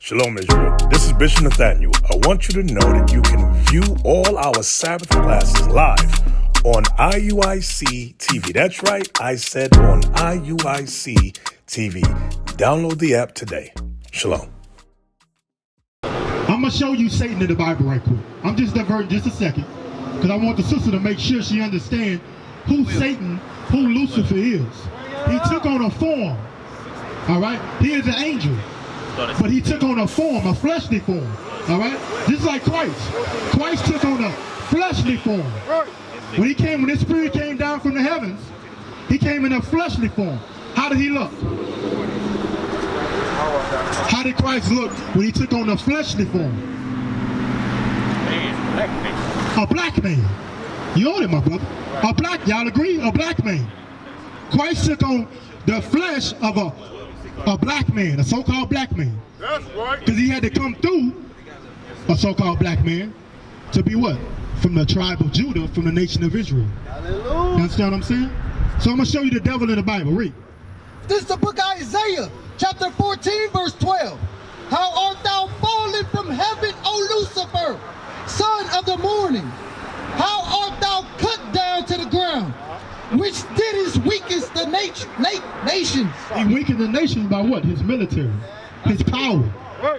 Shalom, Israel. This is Bishop Nathaniel. I want you to know that you can view all our Sabbath classes live on IUIC TV. That's right, I said on IUIC TV. Download the app today. Shalom. I'm going to show you Satan in the Bible right quick. I'm just diverting just a second because I want the sister to make sure she understands who Satan, who Lucifer is. He took on a form, all right? He is an angel, but he took on a form, a fleshly form, all right? Just like Christ. Christ took on a fleshly form. When his spirit came down from the heavens, he came in a fleshly form. How did he look? How did Christ look when he took on a fleshly form? A black man. You own it, my brother. A black, y'all agree? A black man. Christ took on the flesh of a black man, a so-called black man. That's right. Because he had to come through a so-called black man to be what? From the tribe of Judah, from the nation of Israel. Hallelujah. You understand what I'm saying? So I'm going to show you the devil in the Bible. Read. This is the book of Isaiah, chapter 14, verse 12. How art thou fallen from heaven, O Lucifer, son of the morning? How art thou cut down to the ground, which didst weakest the nations? He weakened the nations by what? His military, his power.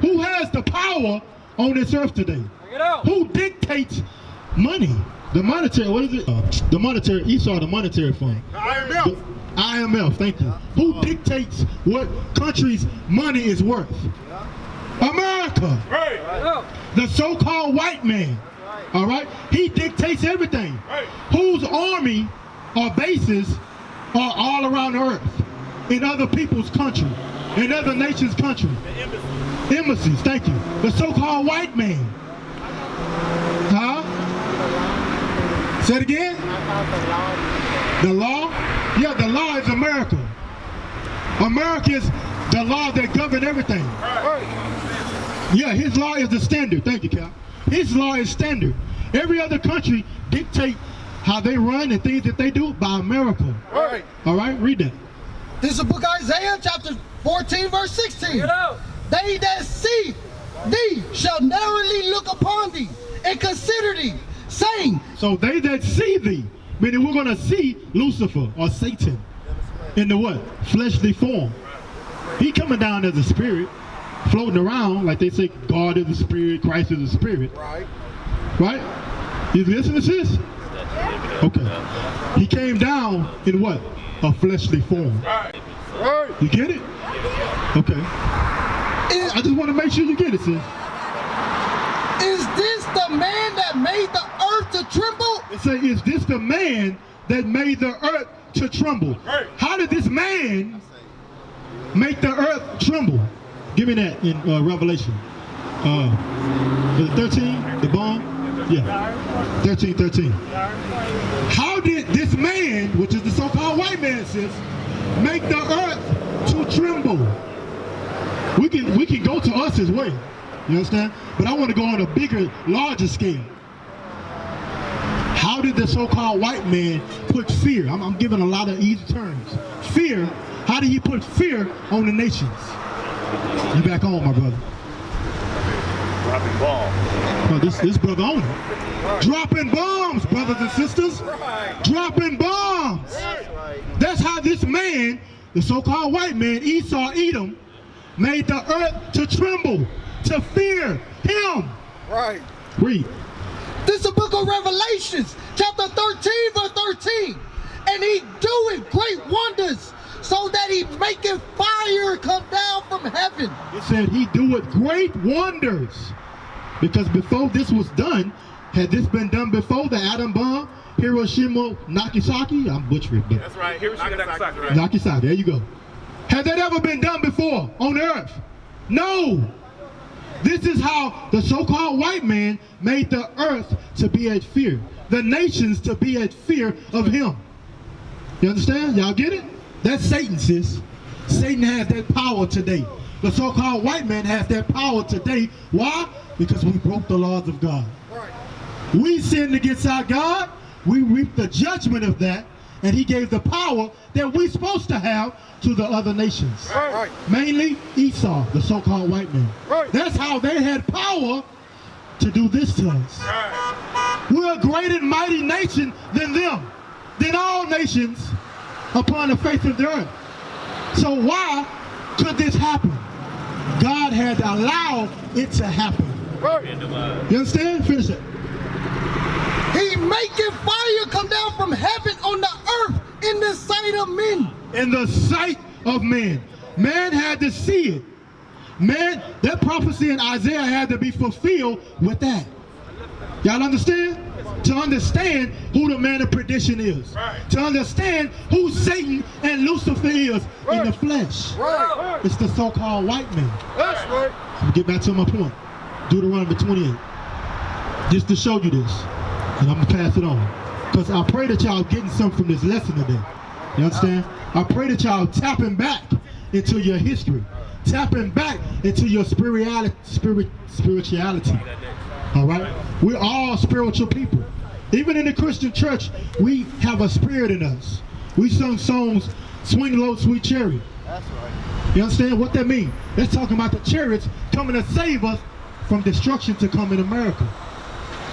Who has the power on this earth today? Who dictates money? The monetary, what is it? The monetary, Esau, the monetary fund. IMF. IMF, thank you. Who dictates what country's money is worth? America. Right. The so-called white man. All right? He dictates everything. Right. Whose army or bases are all around the earth? In other people's country. In other nations' country. Embassies, thank you. The so-called white man. Huh? Say it again? The law? Yeah, the law is America. America is the law that governs everything. Yeah, his law is the standard. Thank you, Cal. His law is standard. Every other country dictate how they run and things that they do by America. Right. All right, read that. This is the book of Isaiah, chapter 14, verse 16. They that see thee shall narrowly look upon thee and consider thee, saying, So they that see thee, meaning we're going to see Lucifer or Satan in the what? Fleshly form. He coming down as a spirit, floating around like they say God is a spirit, Christ is a spirit. Right. Right? You listening to this? Okay. He came down in what? A fleshly form. Right. Right. You get it? Okay. I just want to make sure you get it, sis. Is this the man that made the earth to tremble? It say, is this the man that made the earth to tremble? Right. How did this man make the earth tremble? Give me that in Revelation. Was it 13? The bomb? Yeah. 13. How did this man, which is the so-called white man, sis, make the earth to tremble? We can go to us as well. You understand? But I want to go on a bigger, larger scale. How did the so-called white man put fear? I'm giving a lot of easy terms. Fear. How did he put fear on the nations? You back on, my brother. Dropping bombs. No, this brother on it. Dropping bombs, brothers and sisters. Dropping bombs. That's how this man, the so-called white man, Esau, Edom, made the earth to tremble, to fear him. Right. Read. This is the book of Revelations, chapter 13, verse 13. And he doeth great wonders, so that he maketh fire come down from heaven. It said he doeth great wonders. Because before this was done, had this been done before the atom bomb, Hiroshima, Nagasaki? I'm butchering it. That's right. Hiroshima, Nagasaki. Right. Nagasaki, there you go. Had that ever been done before on the earth? No. This is how the so-called white man made the earth to be at fear. The nations to be at fear of him. You understand? Y'all get it? That's Satan, sis. Satan has that power today. The so-called white man has that power today. Why? Because we broke the laws of God. Right. We sinned against our God. We reap the judgment of that. and he gave the power that we're supposed to have to the other nations. Right. Mainly Esau, the so-called white man. Right. That's how they had power to do this to us. Right. We're a great and mighty nation than them, than all nations upon the face of the earth. So why could this happen? God had allowed it to happen. Right. You understand? Finish it. He making fire come down from heaven on the earth in the sight of men. In the sight of man. Man had to see it. Man, that prophecy in Isaiah had to be fulfilled with that. Y'all understand? To understand who the man of perdition is. Right. To understand who Satan and Lucifer is in the flesh. Right. It's the so-called white man. That's right. I'm gonna get back to my point. Deuteronomy 28. Just to show you this. And I'm gonna pass it on. Because I pray that y'all getting something from this lesson today. You understand? I pray that y'all tapping back into your history. Tapping back into your spirituality. All right? We're all spiritual people. Even in the Christian church, we have a spirit in us. We sung songs, Swing Low, Sweet Chariot. That's right. You understand what that means? That's talking about the chariots coming to save us from destruction to come in America.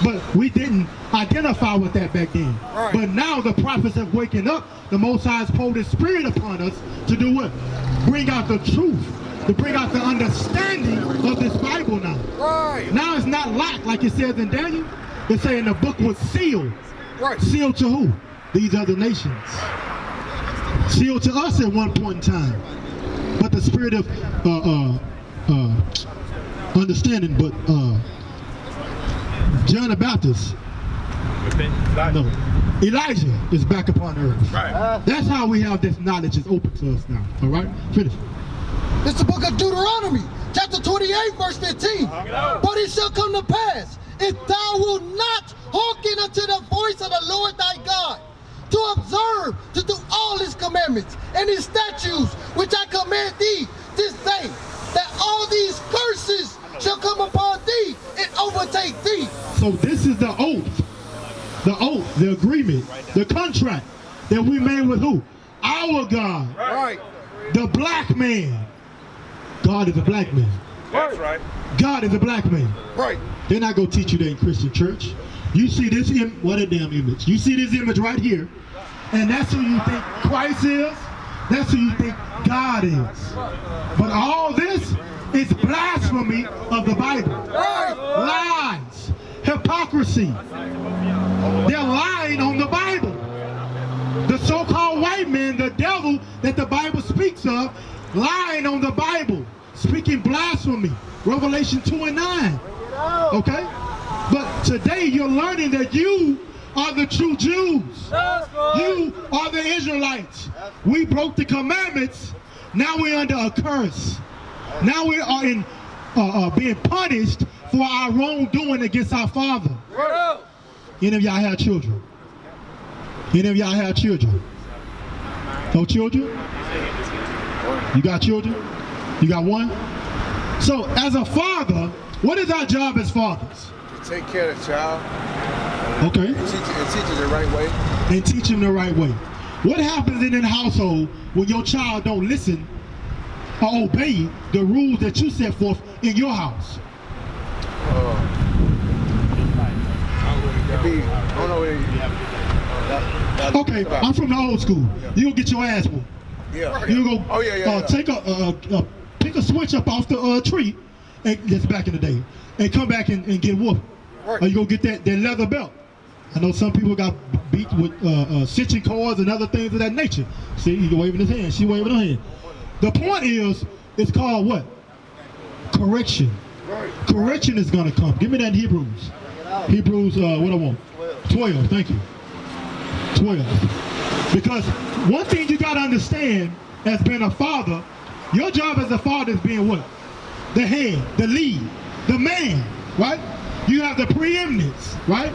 But we didn't identify with that back then. Right. But now the prophets have waken up. The Most High has poured His Spirit upon us to do what? Bring out the truth. To bring out the understanding of this Bible now. Right. Now it's not locked like it says in Daniel. It's saying the book was sealed. Right. Sealed to who? These other nations. Sealed to us at one point in time. But the spirit of understanding, but John the Baptist, no, Elijah is back upon earth. Right. That's how we have this knowledge is open to us now. All right? Finish. It's the book of Deuteronomy, chapter 28, verse 15. But it shall come to pass, if thou wilt not hearken unto the voice of the Lord thy God, to observe, to do all his commandments and his statutes, which I command thee this day, that all these curses shall come upon thee and overtake thee. So this is the oath, the agreement, the contract that we made with who? Our God, Right. the black man. God is a black man. That's right. God is a black man. Right. They're not going to teach you that in Christian church. You see this, what a damn image. You see this image right here, and that's who you think Christ is. That's who you think God is. But all this is blasphemy of the Bible. Right. Lies, hypocrisy. They're lying on the Bible. The so-called white man, the devil that the Bible speaks of, lying on the Bible, speaking blasphemy. Revelation 2 and 9. Okay? But today you're learning that you are the true Jews. You are the Israelites. We broke the commandments. Now we're under a curse. Now we are in being punished for our wrongdoing against our Father. Any of y'all have children? Any of y'all have children? No children? You got children? You got one? So as a father, what is our job as fathers? To take care of the child. Okay. And teach it the right way. And teach them the right way. What happens in a household when your child don't listen or obey the rules that you set forth in your house? Okay, I'm from the old school. You'll get your ass whooped. Yeah. You go. Oh, yeah. Take pick a switch up off the tree, and that's back in the day, and come back and get whooped. Right. Or you go get that leather belt. I know some people got beat with stitching cords and other things of that nature. See, he waving his hand. She waving her hand. The point is, it's called what? Correction. Right. Correction is gonna come. Give me that in Hebrews. Hebrews, what I want? 12. Thank you. 12. Because one thing you gotta understand as being a father, your job as a father is being what? The head, the lead, the man, right? You have the preeminence, right?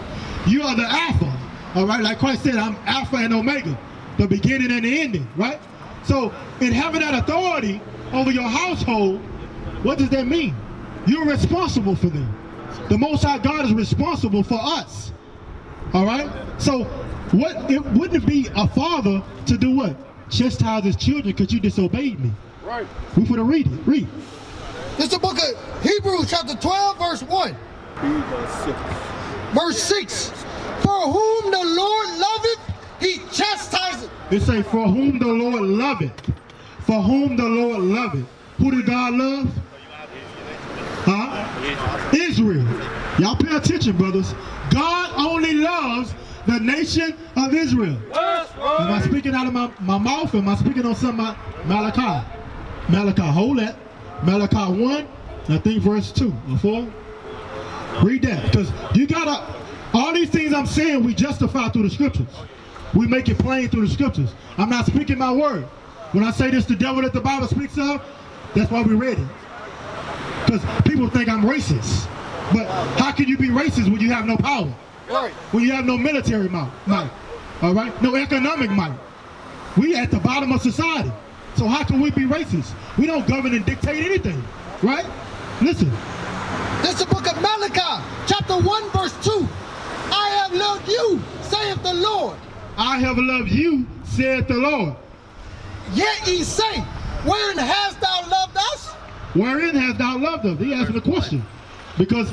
You are the Alpha, all right? Like Christ said, I'm Alpha and Omega, the beginning and the ending, right? So in having that authority over your household, what does that mean? You're responsible for them. The Most High God is responsible for us. All right? So wouldn't it be a father to do what? Chastise his children because you disobeyed me. Right. We finna read it. Read. This is the book of Hebrews chapter 12 verse 1. Verse 6. For whom the Lord loveth, he chastiseth. It say, for whom the Lord loveth. For whom the Lord loveth. Who did God love? Huh? Israel. Y'all pay attention, brothers. God only loves the nation of Israel. Am I speaking out of my mouth? Or am I speaking on something? Malachi. Malachi, hold that. Malachi 1, I think verse 2 or 4. Read that. Because you gotta, all these things I'm saying, we justify through the scriptures. We make it plain through the scriptures. I'm not speaking my word. When I say this, the devil that the Bible speaks of, that's why we read it. Because people think I'm racist. But how can you be racist when you have no power? Right. When you have no military might, all right? No economic might. We at the bottom of society. So how can we be racist? We don't govern and dictate anything, right? Listen. This is the book of Malachi, chapter 1, verse 2. I have loved you, saith the Lord. I have loved you, saith the Lord. Yet ye say, wherein hast thou loved us? Wherein hast thou loved us? He asking a question. Because,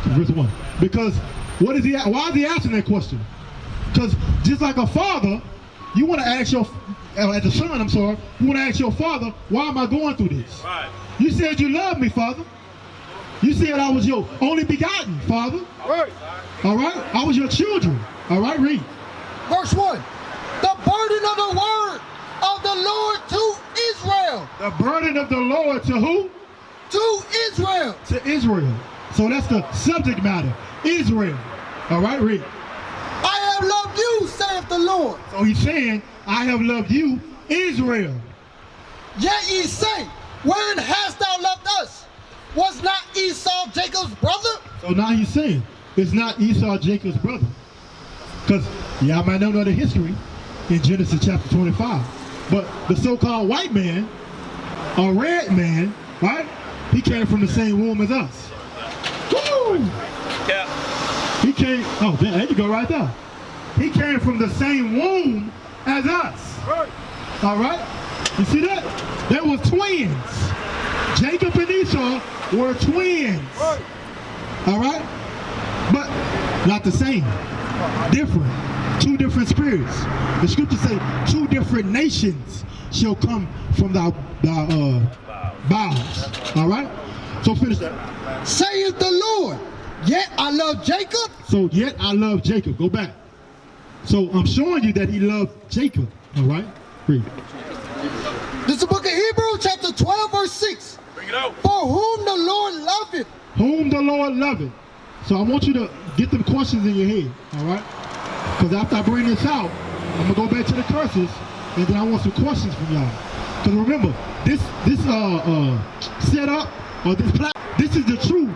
verse 1. Because, why is he asking that question? Because just like a father, you want to ask your, as a son, I'm sorry, you want to ask your father, why am I going through this? Right. You said you loved me, Father. You said I was your only begotten, Father. Right. All right? I was your children. All right, read. Verse 1. The burden of the word of the Lord to Israel. The burden of the Lord to who? To Israel. To Israel. So that's the subject matter. Israel. All right, read. I have loved you, saith the Lord. So he's saying, I have loved you, Israel. Yet ye say, wherein hast thou loved us? Was not Esau Jacob's brother? So now he's saying, it's not Esau Jacob's brother. Because y'all might not know the history in Genesis chapter 25. But the so-called white man, a red man, right? He came from the same womb as us. Woo! Yeah. He came, oh, there you go right there. He came from the same womb as us. Right. All right? You see that? They were twins. Jacob and Esau were twins. Right. All right? But not the same. Different. Two different spirits. The scriptures say 2 different nations shall come from thy bowels. All right? So finish that. Saith the Lord, yet I love Jacob. So yet I love Jacob. Go back. So I'm showing you that he loved Jacob. All right? Read. This is the book of Hebrews, chapter 12, verse 6. Bring it out. For whom the Lord loveth. Whom the Lord loveth. So I want you to get them questions in your head. All right? Because after I bring this out, I'm going to go back to the curses, and then I want some questions from y'all. Because remember, this setup, or this is the true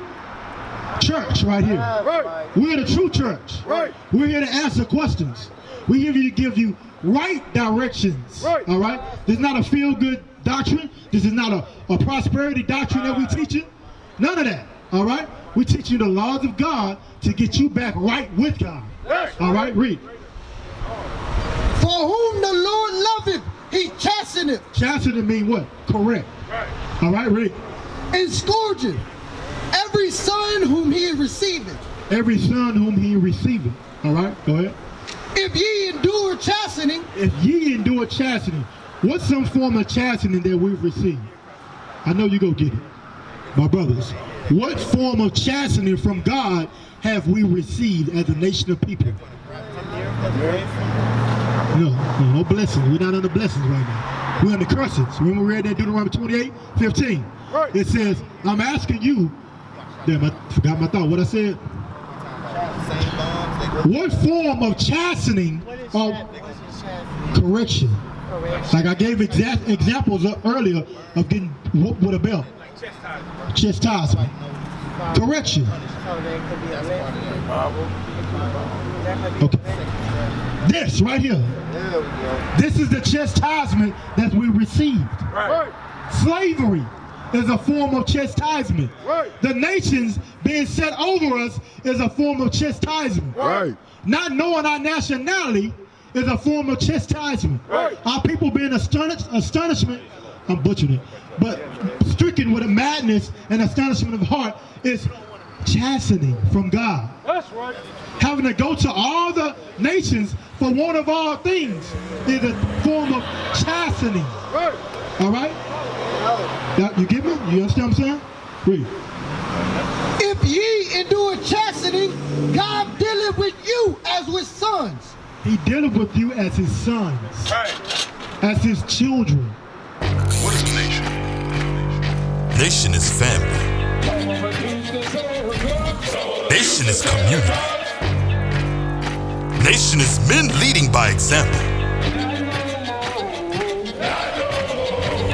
church right here. Right. We're the true church. Right. We're here to answer questions. We're here to give you right directions. Right. All right? This is not a feel-good doctrine. This is not a prosperity doctrine that we're teaching. None of that. All right? We're teaching the laws of God to get you back right with God. Yes. All right? Read. For whom the Lord loveth, he chasteneth. Chastity mean what? Correct. Right. All right? Read. And scourgeth every son whom he receiveth. Every son whom he receiveth. All right? Go ahead. If ye endure chastening, If ye endure chastening, what's some form of chastening that we've received? I know you go get it. My brothers, what form of chastening from God have we received as a nation of people? No blessings. We're not under blessings right now. We're under curses. Remember we read that Deuteronomy 28:15. Right. It says, I'm asking you, damn, I forgot my thought. What I said? What form of chastening or correction? Like I gave examples earlier of getting whooped with a belt. Chastisement. Correction. Okay. This right here. This is the chastisement that we received. Right. Slavery is a form of chastisement. Right. The nations being set over us is a form of chastisement. Right. Not knowing our nationality is a form of chastisement. Right. Our people being astonishment, I'm butchering it, but stricken with a madness and astonishment of heart is chastening from God. That's right. Having to go to all the nations for one of all things is a form of chastening. Right. All right? You get me? You understand what I'm saying? Read. If ye endure chastening, God dealeth with you as with sons. He dealing with you as his sons, Right. as his children. What is a nation? Nation is family. Nation is community. Nation is men leading by example.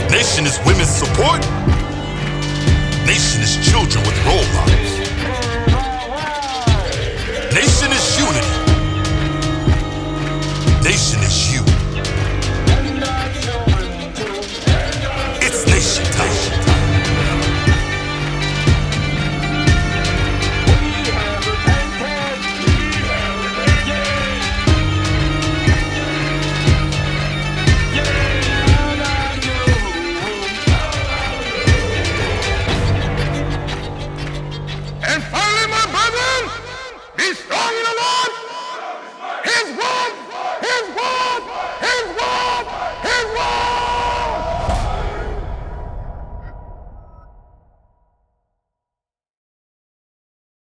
Nation is women's support. Nation is children with role models.